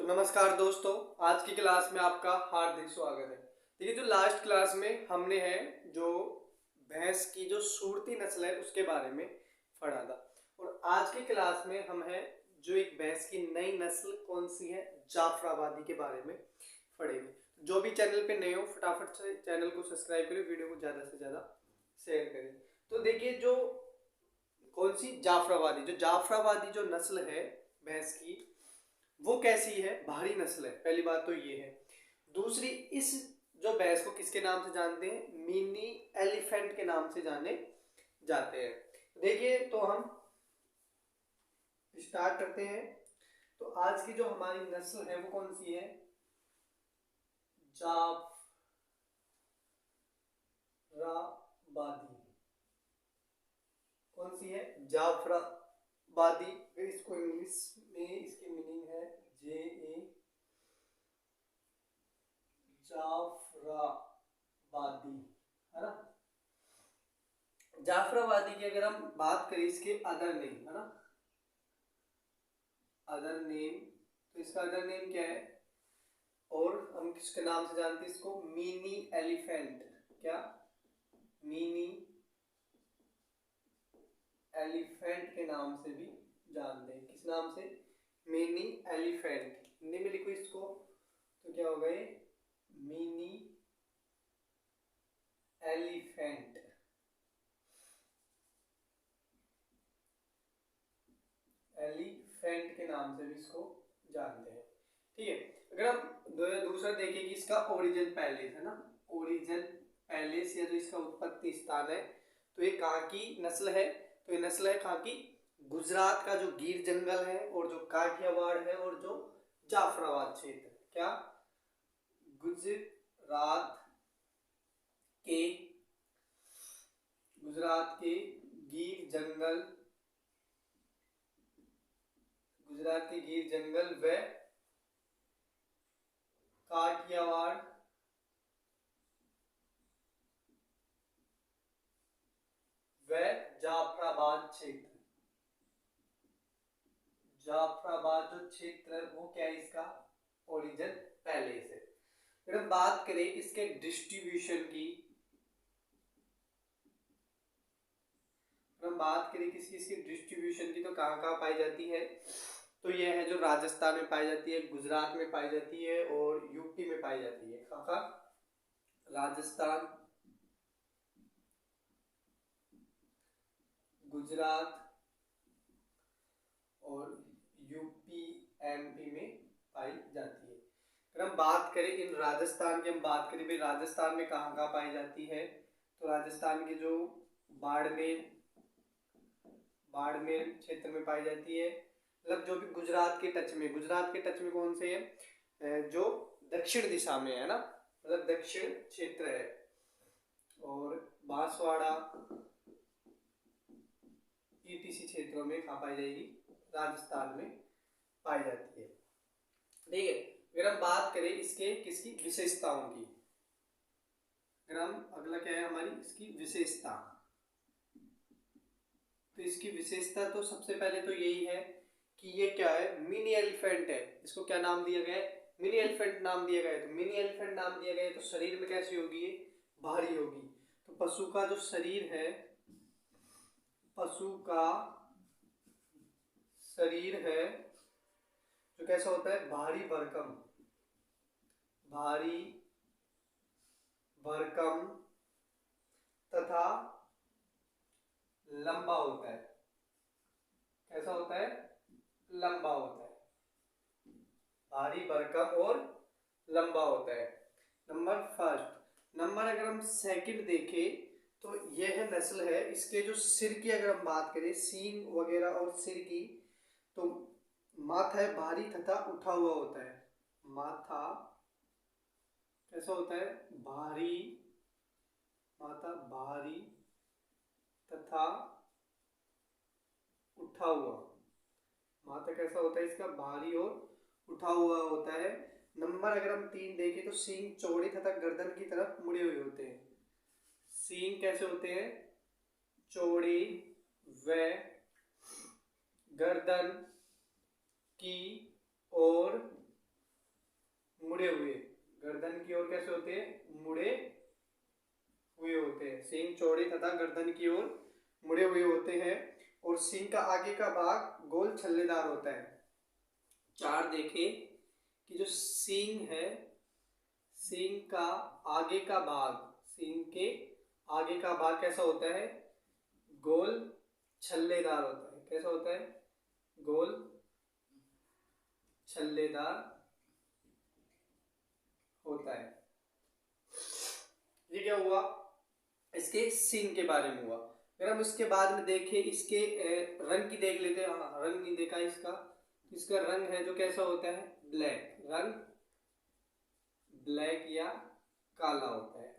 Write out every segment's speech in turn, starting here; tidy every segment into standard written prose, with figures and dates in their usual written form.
तो नमस्कार दोस्तों, आज की क्लास में आपका हार्दिक स्वागत है। देखिए, जो लास्ट क्लास में हमने है जो भैंस की जो सूरती नस्ल है उसके बारे में पढ़ा था, और आज की क्लास में हम है जो एक भैंस की नई नस्ल कौन सी है, जाफराबादी के बारे में पढ़ेंगे। जो भी चैनल पे नए हो फटाफट से चैनल को सब्सक्राइब करें, वीडियो को ज़्यादा से ज़्यादा शेयर करें। तो देखिए, जो कौन सी जाफराबादी जो नस्ल है भैंस की, वो कैसी है, भारी नस्ल है। पहली बात तो ये है। दूसरी, इस जो भैंस को किसके नाम से जानते हैं, मिनी एलिफेंट के नाम से जाने जाते हैं। देखिए, तो हम स्टार्ट करते हैं। तो आज की जो हमारी नस्ल है वो कौन सी है, जाफराबादी। कौन सी है, जाफराबादी। इसको इंग्लिश में इसकी मीनिंग है JA, जाफराबादी, है ना। जाफराबादी की अगर हम बात करें इसके अदर नेम, है ना, अदर नेम, तो इसका अदर नेम क्या है, और हम किसके नाम से जानते हैं इसको, मिनी एलिफेंट। क्या, मिनी एलिफेंट के नाम से भी जानते हैं। किस नाम से, मिनी एलिफेंट। हिंदी में लिखो इसको तो क्या होगा ये, मिनी एलिफेंट। एलिफेंट के नाम से भी इसको जानते हैं। ठीक है। अगर हम दूसरा देखें कि इसका ओरिजिन पैलेस, है ना, ओरिजिन पैलेस या जो इसका उत्पत्ति स्थान है, तो ये कहाँ की नस्ल है, तो ये नस्ल है कहाँ की, गुजरात का जो गिर जंगल है, और जो काठियावाड़ है, और जो जाफराबाद क्षेत्र। क्या, के गुजरात के गिर जंगल, गुजरात के गिर जंगल व काठियावाड़ व जाफराबाद क्षेत्र। जाफराबाद जो क्षेत्र है वो क्या है, इसका ओरिजिन पैलेस है। अगर हम बात करें इसके डिस्ट्रीब्यूशन की, हम बात करें किसकी इसकी डिस्ट्रीब्यूशन की, तो कहाँ कहाँ पाई जाती है, तो ये है जो राजस्थान में पाई जाती है, गुजरात में पाई जाती है, और यूपी में पाई जाती है। कहाँ कहाँ, राजस्थान, गुजरात और यूपी MP में पाई जाती है। अगर हम बात करें इन राजस्थान की, हम बात करें भाई राजस्थान में कहाँ कहाँ पाई जाती है, तो राजस्थान के जो बाड़मेर, बाड़मेर क्षेत्र में पाई जाती है। मतलब जो भी गुजरात के टच में, गुजरात के टच में कौन से है, जो दक्षिण दिशा में है ना, मतलब दक्षिण क्षेत्र है। और बांसवाड़ा ETC क्षेत्रों में कहाँ पाई जाएगी, राजस्थान में पाई जाती है। ठीक है। अगर हम बात करें इसके किसकी विशेषताओं की, अगर हम अगला क्या है हमारी इसकी विशेषता, तो इसकी विशेषता तो सबसे पहले तो यही है कि ये क्या है, मिनी एलिफेंट है। इसको क्या नाम दिया गया है, मिनी एलिफेंट नाम दिया गया है। तो मिनी एलिफेंट नाम दिया गया है, तो शरीर में कैसी होगी ये, भारी होगी। तो पशु का जो शरीर है, पशु का शरीर है जो कैसा होता है, भारी भरकम, भारी भरकम तथा लंबा होता है। कैसा होता है, लंबा होता है, भारी भरकम और लंबा होता है। Number first. नंबर अगर हम सेकंड देखें तो यह नस्ल है, इसके जो सिर की अगर हम बात करें, सींग वगैरह और सिर की, तो माथा है भारी तथा उठा हुआ होता है। माथा कैसा होता है, भारी, माथा भारी तथा उठा हुआ। माथा कैसा होता है इसका, भारी और उठा हुआ होता है। नंबर अगर हम 3 देखें तो सींग चौड़े तथा गर्दन की तरफ मुड़े हुए होते हैं। सींग कैसे होते हैं, चौड़े व गर्दन की ओर मुड़े हुए, गर्दन की ओर कैसे होते हैं, मुड़े हुए होते हैं। सींग चौड़े तथा गर्दन की ओर मुड़े हुए होते हैं और सींग का आगे का भाग गोल छल्लेदार होता है। चार देखे कि जो सींग है, सींग का आगे का भाग, सींग के आगे का भाग कैसा होता है, गोल छल्लेदार होता है। कैसा होता है, गोल छल्लेदार होता है। ये क्या हुआ, इसके सींग के बारे में हुआ। अगर हम इसके बाद में देखें, इसके रंग की देख लेते हैं। हाँ, रंग नहीं देखा इसका। इसका रंग है जो कैसा होता है, ब्लैक, रंग ब्लैक या काला होता है।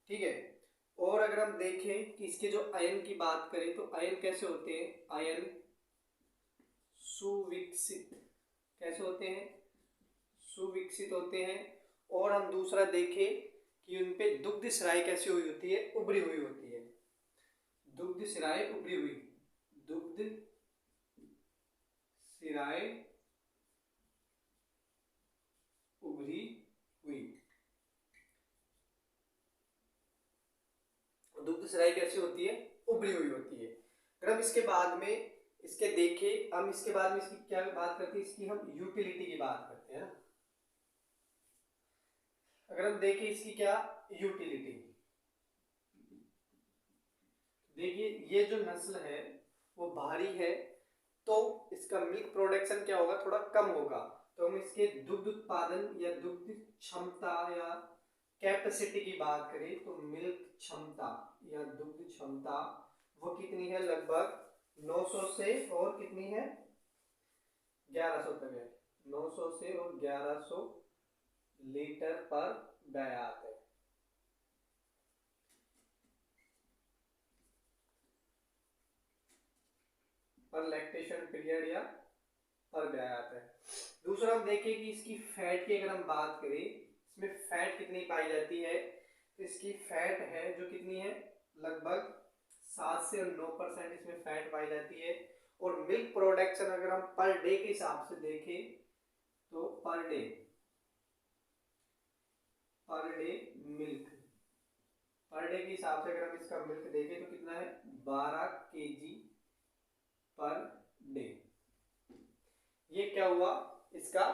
ठीक है। और अगर हम देखें कि इसके जो आयन की बात करें तो आयन कैसे होते हैं, आयन सुविकसित, कैसे होते हैं, सुविकसित होते हैं। और हम दूसरा देखें कि उनपे दुग्ध स्राय कैसी हुई होती है, उभरी हुई होती है। दुग्ध स्राय उभरी हुई, दुग्ध स्राय उभरी हुई। दुग्ध स्राय कैसी होती है, उभरी हुई होती है। अगर हम इसके बाद में इसके देखें, हम इसके बाद में इसकी क्या बात करते हैं, इसकी हम यूटिलिटी की बात करते हैं। अगर हम देखें इसकी क्या यूटिलिटी, देखिए ये जो नस्ल है वो भारी है तो इसका मिल्क प्रोडक्शन क्या होगा, थोड़ा कम होगा। तो हम इसके दुग्ध उत्पादन या दुग्ध क्षमता या कैपेसिटी की बात करें तो मिल्क क्षमता या दुग्ध क्षमता वो कितनी है, लगभग 900 से और कितनी है, 1100 तक है। 900 से और 1100 लीटर पर ब्यात है। पर लैक्टेशन पीरियड या पर ब्यात है। दूसरा हम देखें कि इसकी फैट की अगर हम बात करें, इसमें फैट कितनी पाई जाती है, तो इसकी फैट है जो कितनी है, लगभग 7 से 9% इसमें फैट पाई जाती है। और मिल्क प्रोडक्शन अगर हम पर डे के हिसाब से देखें तो per day milk, per day के हिसाब से अगर हम इसका मिल्क देखें तो कितना है, 12 kg पर डे। ये क्या हुआ, इसका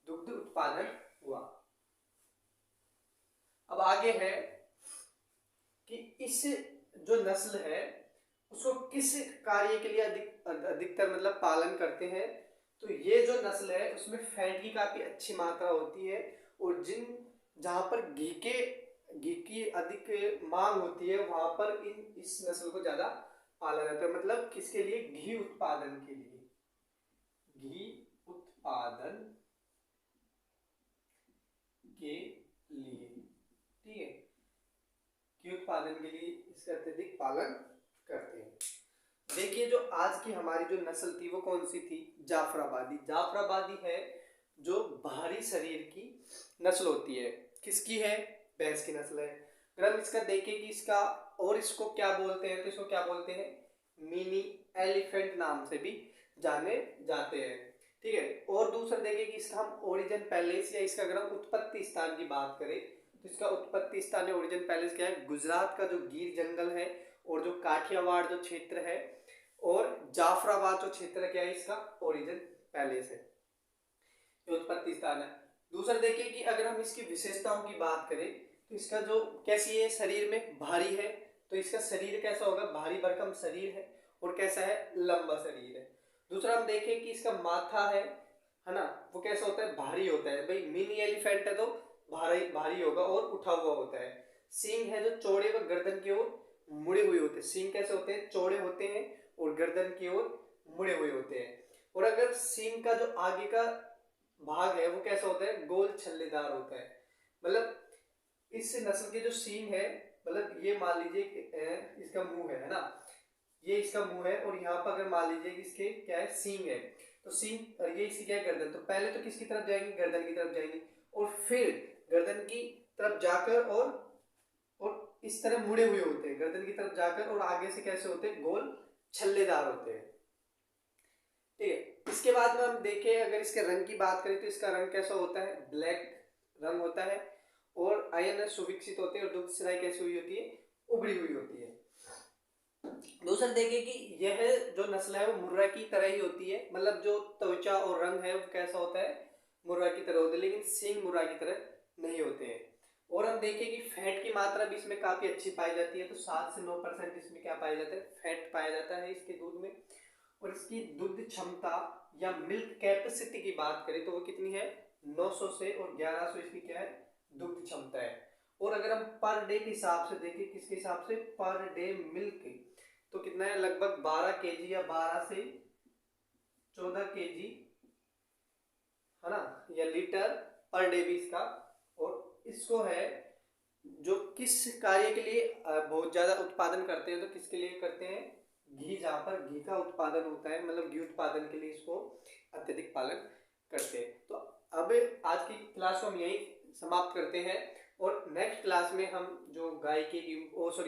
दुग्ध उत्पादन हुआ। अब आगे है कि इस जो नस्ल है उसको किस कार्य के लिए अधिकतर मतलब पालन करते हैं। तो ये जो नस्ल है उसमें फैट की काफी अच्छी मात्रा होती है और जहां पर घी की अधिक मांग होती है वहां पर इस नस्ल को ज्यादा पाला जाता है। मतलब किसके लिए, घी उत्पादन के लिए, घी उत्पादन के लिए। ठीक है, घी उत्पादन के लिए इसका अत्यधिक पालन करते हैं। देखिए जो आज की हमारी जो नस्ल थी वो कौन सी थी, जाफराबादी। जाफराबादी है जो भारी शरीर की नस्ल होती है। किसकी है, भैंस की नस्ल है। अगर हम इसका देखें कि इसका और इसको क्या बोलते हैं तो इसको क्या बोलते हैं, मिनी एलिफेंट नाम से भी जाने जाते हैं। ठीक है। और दूसरा देखें कि इसका हम ओरिजिन पैलेस या इसका अगर हम उत्पत्ति स्थान की बात करें तो इसका उत्पत्ति स्थान या ओरिजिन पैलेस क्या है, गुजरात का जो गिर जंगल है और जो काठियावाड़ जो क्षेत्र है और जाफराबाद जो क्षेत्र क्या है, इसका ओरिजिन पैलेस है, उत्पत्ति स्थान है। दूसरा देखिए कि अगर हम इसकी विशेषताओं की बात करें तो इसका जो कैसी है, शरीर में भारी है तो इसका शरीर कैसा होगा, भारी भरकम शरीर है और कैसा है, लंबा शरीर है। दूसरा हम देखें कि इसका माथा है ना, वो कैसा होता है, भारी होता है। भाई मिनी एलिफेंट है तो भारी होगा और उठा हुआ होता है। सींग है जो चौड़े व गर्दन की ओर मुड़े हुए होते हैं। सींग कैसे होते हैं, चौड़े होते हैं और गर्दन की ओर मुड़े हुए होते हैं। और अगर सींग का जो आगे का भाग है वो कैसा होता है, गोल छल्लेदार होता है। मतलब इस नस्ल के जो सींग है, मतलब ये मान लीजिए कि इसका मुंह है ना, ये इसका मुंह है और यहाँ पर अगर मान लीजिए कि इसके क्या है, सींग है तो सींग और ये इसकी क्या है, गर्दन। तो पहले तो किसकी तरफ जाएंगे, गर्दन की तरफ जाएंगे और फिर गर्दन की तरफ जाकर और इस तरह मुड़े हुए होते हैं, गर्दन की तरफ जाकर और आगे से कैसे होते हैं, गोल छल्लेदार होते हैं। ठीक है। इसके बाद में हम देखें, अगर इसके रंग की बात करें तो इसका रंग कैसा होता है, ब्लैक रंग होता है, और आयन सुविकसित होते हैं, और दुग्ध सिराई कैसी हुई होती है, उभरी हुई होती है। दूसरा देखें कि यह जो नस्ल है वो मुर्रा की तरह ही होती है, मतलब जो त्वचा और रंग है वो कैसा होता है, मुर्रा की तरह होता है, लेकिन सींग मुर्रा की तरह नहीं होते हैं। और हम देखें कि फैट की मात्रा भी इसमें काफ़ी अच्छी पाई जाती है, तो 7 से 9% इसमें क्या पाया जाता है, फैट पाया जाता है इसके दूध में। और इसकी दुग्ध क्षमता या मिल्क कैपेसिटी की बात करें तो वो कितनी है, 900 से और 1100 इसकी क्या है, दुग्ध क्षमता है। और अगर हम पर डे के हिसाब से देखें, किसके हिसाब से, पर डे मिल्क, तो कितना है, लगभग 12 केजी या 12 से 14 केजी है ना, या लीटर पर डे भी इसका। और इसको है जो किस कार्य के लिए बहुत ज़्यादा उत्पादन करते हैं, तो किसके लिए करते हैं, घी, जहाँ पर घी का उत्पादन होता है, मतलब घी उत्पादन के लिए इसको अत्यधिक पालन करते हैं। तो अब आज की क्लास को हम यही समाप्त करते हैं, और नेक्स्ट क्लास में हम जो गाय की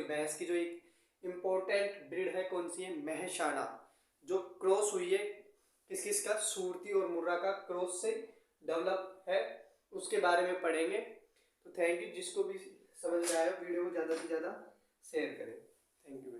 भैंस की जो एक इम्पोर्टेंट ब्रीड है, कौन सी है, महसाणा, जो क्रॉस हुई है किस किस का, सूरती और मुर्रा का क्रॉस से डेवलप है, उसके बारे में पढ़ेंगे। तो थैंक यू, जिसको भी समझ में आया वीडियो को ज़्यादा से ज़्यादा शेयर करें। Thank you.